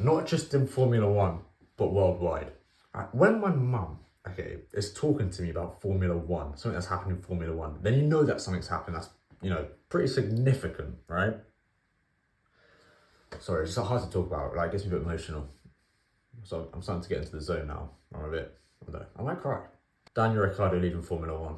Not just in Formula One, but worldwide. When my mum, okay, is talking to me about Formula One, something that's happened in Formula One, then you know that something's happened that's, you know, pretty significant, right? Sorry, it's just hard to talk about. Like, it gets me a bit emotional. So I'm starting to get into the zone now. I'm a bit, I don't know, I might cry. Daniel Ricciardo leaving Formula One.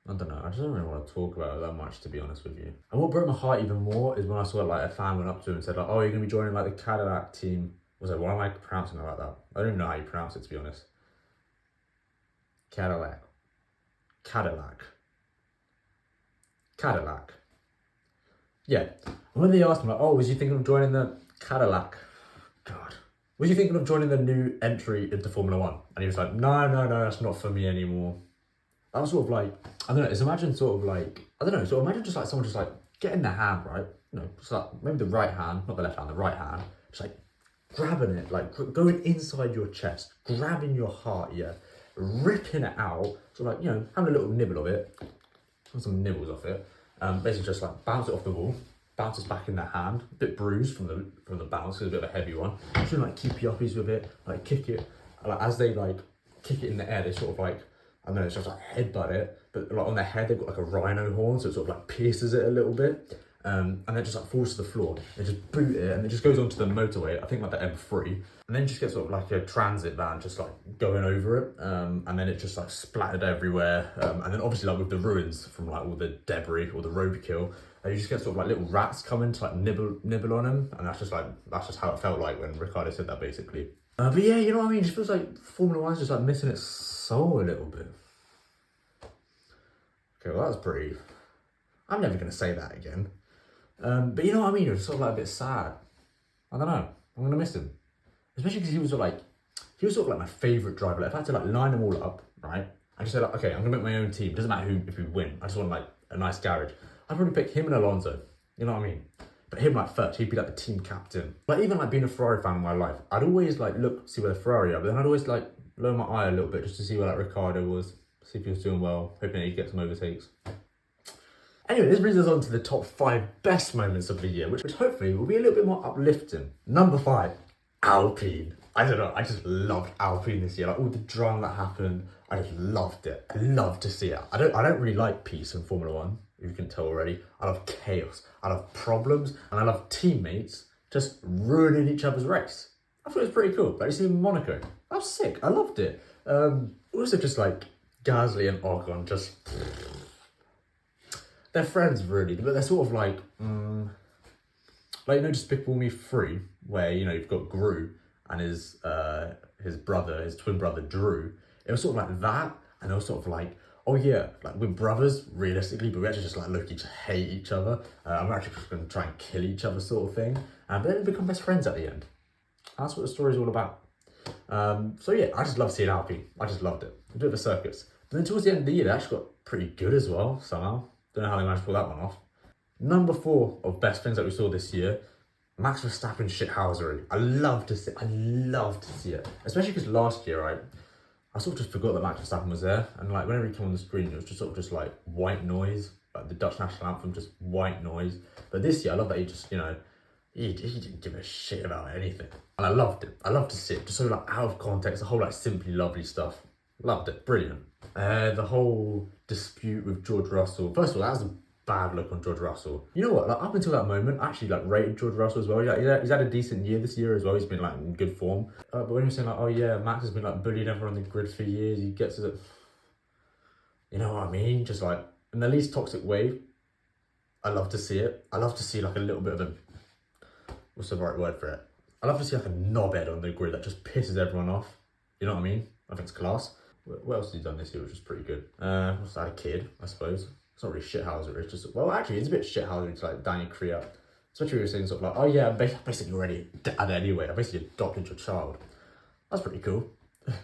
I don't know, I just don't really want to talk about it that much, to be honest with you. And what broke my heart even more is when I saw like a fan went up to him and said like, oh, you're going to be joining like the Cadillac team. Was it, why am I pronouncing it like that? I don't even know how you pronounce it, to be honest. Cadillac. Yeah. And when they asked him like, oh, was you thinking of joining the Cadillac? God. Was you thinking of joining the new entry into Formula One? And he was like, no, that's not for me anymore. That was sort of like, I don't know, it's imagine sort of like, I don't know, so imagine just like someone just like getting their hand, right? You know, just like maybe the right hand, not the left hand, the right hand, just like grabbing it, like going inside your chest, grabbing your heart, yeah, ripping it out, so like, you know, having a little nibble of it, some nibbles off it, basically just like bounce it off the wall, bounces back in their hand, a bit bruised from the bounce, it's a bit of a heavy one, trying to like keep you uppies with it, like kick it, like as they like kick it in the air, they sort of like, I don't know, it's just like headbutt it, but like on their head they've got like a rhino horn, so it sort of like pierces it a little bit, and then it just like falls to the floor. They just boot it, and it just goes onto the motorway, I think like the M3, and then just gets sort of like a transit van just like going over it, and then it just like splattered everywhere, and then obviously like with the ruins from like all the debris or the roadkill, you just get sort of like little rats coming to like nibble on them, and that's just how it felt like when Ricciardo said that basically. But yeah, you know what I mean? It just feels like Formula One's just like missing its soul a little bit. Okay, well that's pretty... I'm never going to say that again. But you know what I mean? It was sort of like a bit sad. I don't know. I'm going to miss him. Especially because he was sort of like my favourite driver. Like if I had to like line them all up, right? I just said like, okay, I'm going to make my own team. It doesn't matter if we win. I just want like a nice garage. I'd probably pick him and Alonso. You know what I mean? But him like first, he'd be like the team captain. Like even like being a Ferrari fan in my life, I'd always like see where the Ferrari are, but then I'd always like lower my eye a little bit just to see where like Ricciardo was, see if he was doing well, hoping he'd get some overtakes. Anyway, this brings us on to the top 5 best moments of the year, which hopefully will be a little bit more uplifting. Number 5, Alpine. I don't know, I just loved Alpine this year. Like all the drama that happened, I just loved it. I love to see it. I don't really like peace in Formula One. You can tell already. I love chaos, I love problems, and I love teammates just ruining each other's race. I thought it was pretty cool. Like you see in Monaco, that was sick. I loved it. Also just like Gasly and Ocon, just they're friends really, but they're sort of like you know, Despicable Me 3, where you know you've got Gru and his twin brother Drew. It was sort of like that, and it was sort of like, oh yeah, like we're brothers, realistically, but we actually just like low-key to hate each other. I'm actually just going to try and kill each other sort of thing. But then they become best friends at the end. That's what the story's all about. So yeah, I just love seeing Alpine. I just loved it. A bit of a circus. But then towards the end of the year, they actually got pretty good as well, somehow. Don't know how they managed to pull that one off. Number 4 of best things that we saw this year, Max Verstappen shithousery. I love to see it. Especially because last year, right, I sort of just forgot that Max Verstappen was there, and like whenever he came on the screen, it was just sort of just like white noise, like the Dutch national anthem, just white noise. But this year, I love that he just, you know, he didn't give a shit about anything, and I loved it. I loved to see it, just so like out of context, the whole like Simply Lovely stuff. Loved it, brilliant. The whole dispute with George Russell. First of all, that was a bad look on George Russell. You know what? Like up until that moment, I actually like rated George Russell as well. He's had a decent year this year as well. He's been like in good form. But when you're saying like, oh yeah, Max has been like bullying everyone on the grid for years. He gets it. You know what I mean? Just like in the least toxic way. I love to see it. I love to see like a little bit of a, what's the right word for it? I love to see like a knobhead on the grid that just pisses everyone off. You know what I mean? I think it's class. What else has he done this year, which was pretty good? What's that, a kid, I suppose. It's not really shithouser, it's just, well, actually, it's a bit shithouser to like Daniel Crea. Especially when you're saying sort of like, oh yeah, I'm basically already dad anyway. I basically adopted your child. That's pretty cool. Okay,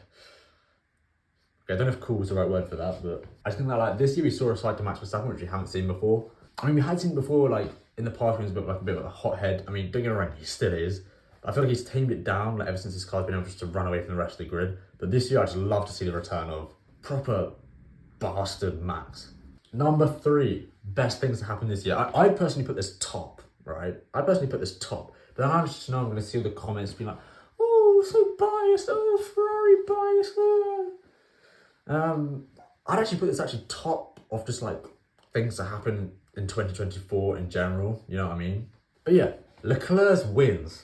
I don't know if cool is the right word for that, but I just think that like this year we saw a side to Max Verstappen, which we haven't seen before. I mean, we had seen before, like in the past when he was a bit of a hothead. I mean, don't get me wrong, he still is. I feel like he's tamed it down like ever since his car's been able just to run away from the rest of the grid. But this year I just love to see the return of proper bastard Max. Number 3, best things to happen this year. I personally put this top, right? I personally put this top But then I just know I'm going to see all the comments being like, oh, so biased, oh, Ferrari biased. I'd actually put this actually top of just like things that happen in 2024 in general, you know what I mean? But yeah, Leclerc's wins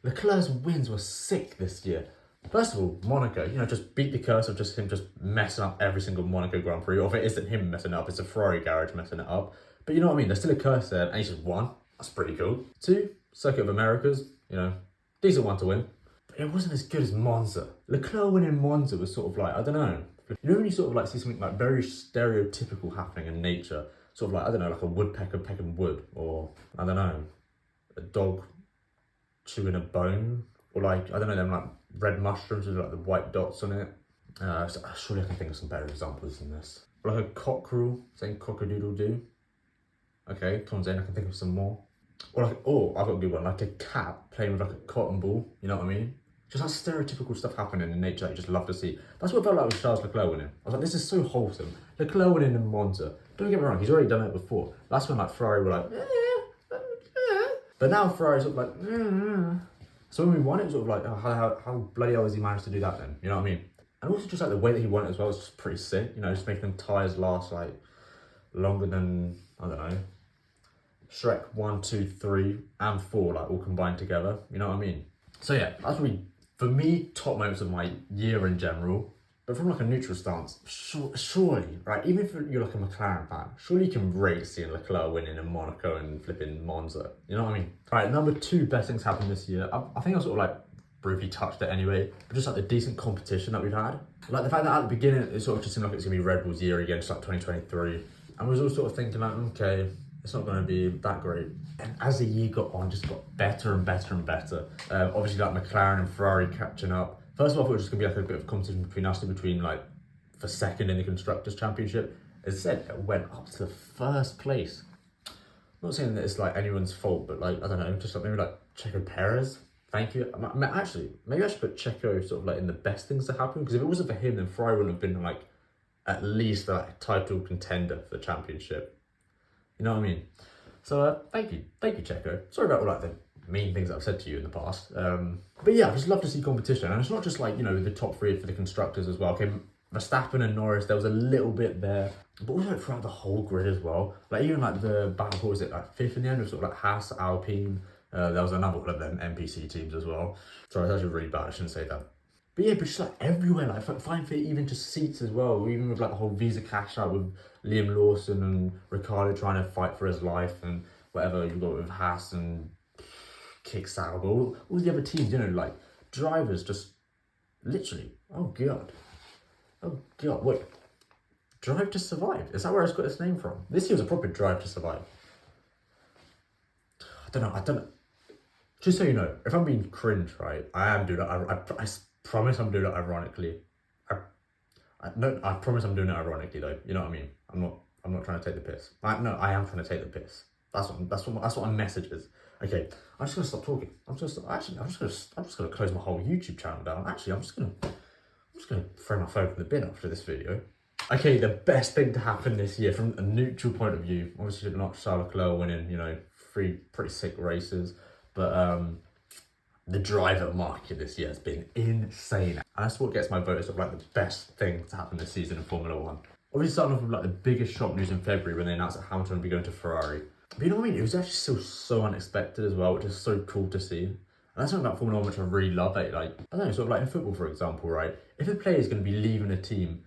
were sick this year. First of all, Monaco, just beat the curse of just him just messing up every single Monaco Grand Prix. Or if it isn't him messing it up, it's a Ferrari garage messing it up. But you know what I mean? There's still a curse there, and he just won. That's pretty cool. 2, Circuit of Americas, decent one to win. But it wasn't as good as Monza. Leclerc winning Monza was sort of like, I don't know. When you sort of like see something like very stereotypical happening in nature, sort of like, I don't know, like a woodpecker pecking wood, or I don't know, a dog chewing a bone, or like, I don't know, them like red mushrooms with like the white dots on it. Surely I can think of some better examples than this. Or like a cockerel saying cock-a-doodle-doo. Okay, come on Zane, I can think of some more. Or like, I've got a good one, like a cat playing with like a cotton ball, you know what I mean? Just like stereotypical stuff happening in nature that you just love to see. That's what it felt like with Charles Leclerc winning. I was like, this is so wholesome. Leclerc winning in Monza. Don't get me wrong, he's already done it before. That's when like Ferrari were like, but now Ferrari's sort of like, So when we won it was sort of like, oh, how bloody hell has he managed to do that then? You know what I mean? And also just like the way that he won it as well was just pretty sick. Just making them tyres last like longer than, I don't know, Shrek 1, 2, 3 and 4 like all combined together. You know what I mean? So yeah, that's really, for me, top moments of my year in general. But from like a neutral stance, surely, right, even if you're like a McLaren fan, surely you can rate seeing Leclerc winning in Monaco and flipping Monza. You know what I mean? Right, number 2 best things happened this year. I think I sort of like briefly touched it anyway, but just like the decent competition that we've had. Like the fact that at the beginning, it sort of just seemed like it's gonna be Red Bull's year again, just like 2023. And we was all sort of thinking like, okay, it's not going to be that great. And as the year got on, just got better and better and better. Obviously, like McLaren and Ferrari catching up. First of all, I thought it was just going to be like a bit of competition between us, between like for second in the Constructors' Championship. As I said, it went up to the first place. I'm not saying that it's like anyone's fault, but like, I don't know, just like maybe like Checo Perez. Thank you. Actually, maybe I should put Checo sort of like in the best things to happen, because if it wasn't for him, then Ferrari wouldn't have been like at least like title contender for the championship. You know what I mean? So thank you Checo. Sorry about all like the mean things that I've said to you in the past. But yeah, I just love to see competition, and it's not just like the top 3 for the constructors as well. Okay, Verstappen and Norris, there was a little bit there, but also throughout the whole grid as well. Like even like the battle, what was it, like 5th in the end, with sort of like Haas, Alpine. There was another one of them NPC teams as well. Sorry, that's actually really bad. I shouldn't say that. But yeah, but just like everywhere, like fine for even just seats as well, even with like the whole Visa cash out with Liam Lawson and Ricciardo trying to fight for his life and whatever you've got with Haas and Kick Sauber, all the other teams, like drivers just literally, oh God, wait, Drive to Survive, is that where it's got its name from? This year was a proper Drive to Survive. I don't know, just so you know, if I'm being cringe, right, I am doing it, I promise I'm doing it ironically. I promise I'm doing it ironically though. You know what I mean? I'm not trying to take the piss. I am trying to take the piss. That's what my message is. Okay, I'm just gonna stop talking. I'm just gonna close my whole YouTube channel down. Actually, I'm just gonna throw my phone in the bin after this video. Okay, the best thing to happen this year from a neutral point of view, obviously not Charles Leclerc winning, 3 pretty sick races, but the driver market this year has been insane. And that's what gets my vote as sort of like the best thing to happen this season in Formula 1. Obviously starting off with like the biggest shock news in February when they announced that Hamilton would be going to Ferrari. But you know what I mean? It was actually still so unexpected as well, which is so cool to see. And that's something about Formula 1 which I really love. Like, I don't know, sort of like in football, for example, right? If a player is going to be leaving a team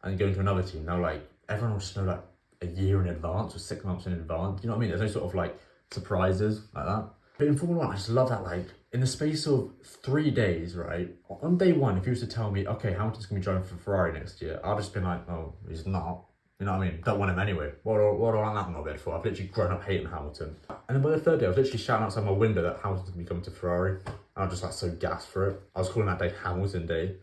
and going to another team, now like everyone will just know like a year in advance or 6 months in advance. You know what I mean? There's no sort of like surprises like that. But in Formula 1, I just love that, like, in the space of 3 days, right? On day 1, if you was to tell me, okay, Hamilton's going to be driving for Ferrari next year, I'd just been like, oh, he's not. You know what I mean? Don't want him anyway. What do I want that not bed for? I've literally grown up hating Hamilton. And then by the 3rd day, I was literally shouting outside my window that Hamilton's going to be coming to Ferrari. And I was just like so gassed for it. I was calling that day Hamilton Day.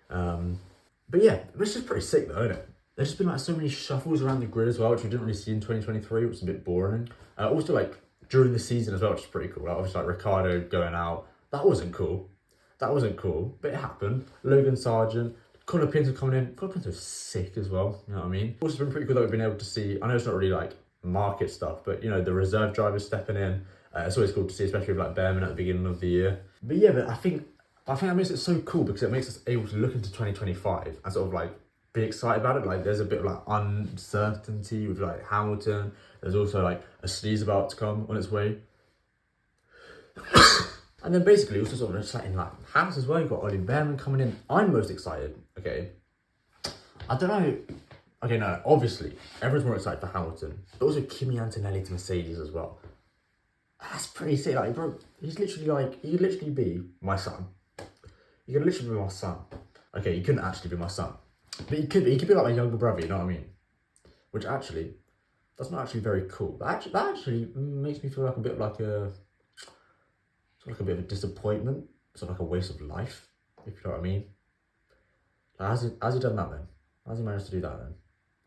But yeah, it's just pretty sick though, isn't it? There's just been like so many shuffles around the grid as well, which we didn't really see in 2023, which was a bit boring. Also like, during the season as well, which is pretty cool. Like, obviously, like Ricciardo going out, that wasn't cool, but it happened. Logan Sargent, Conor Pinto coming in. Conor Pinto's sick as well, you know what I mean? Also been pretty cool that we've been able to see, I know it's not really like market stuff, but the reserve drivers stepping in. It's always cool to see, especially with like Bearman at the beginning of the year. But yeah, but I think that makes it so cool because it makes us able to look into 2025 and sort of like be excited about it. Like there's a bit of like uncertainty with like Hamilton. There's also like a sneeze about to come on its way. And then basically also sort of exciting like Haas as well. You've got Ollie Bearman coming in. I'm most excited, okay? I don't know. Okay, no, obviously everyone's more excited for Hamilton, but also Kimi Antonelli to Mercedes as well. That's pretty sick. Like, bro, he's literally like, he could literally be my son. He could literally be my son. Okay, he couldn't actually be my son, but he could be like my younger brother, you know what I mean? Which actually, that's not actually very cool. That actually makes me feel like a bit like a, sort of like a bit of a disappointment, sort of like a waste of life, if you know what I mean. Like, how's he done that then? How's he managed to do that then?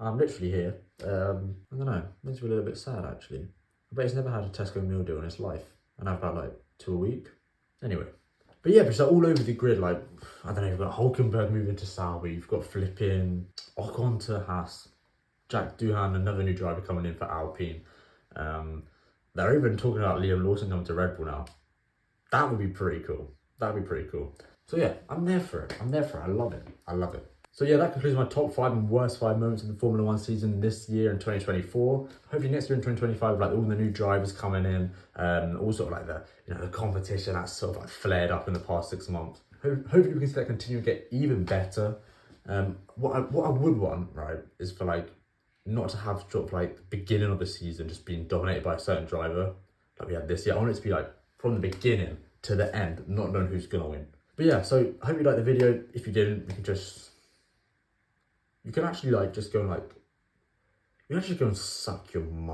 I'm literally here. I don't know, makes me a little bit sad actually. I bet he's never had a Tesco meal deal in his life, and I've had like 2 a week. Anyway, but yeah, but so all over the grid, like, I don't know, you've got Hulkenberg moving to Sauber, you've got flipping Ocon to Haas, Jack Doohan, another new driver coming in for Alpine. They're even talking about Liam Lawson coming to Red Bull now. That would be pretty cool. That would be pretty cool. So yeah, I'm there for it. I love it. I love it. So yeah, that concludes my top 5 and worst 5 moments in the Formula 1 season this year in 2024. Hopefully next year in 2025, like all the new drivers coming in, all sort of like the, you know, the competition that's sort of like flared up in the past 6 months. Hopefully we can see that continue to get even better. What I would want, right, is for like, not to have sort of like the beginning of the season just being dominated by a certain driver like we had this year. I want it to be like from the beginning to the end, not knowing who's gonna win. But yeah, so I hope you liked the video. If you didn't, you can actually like just go and like, you can actually go and suck your mum.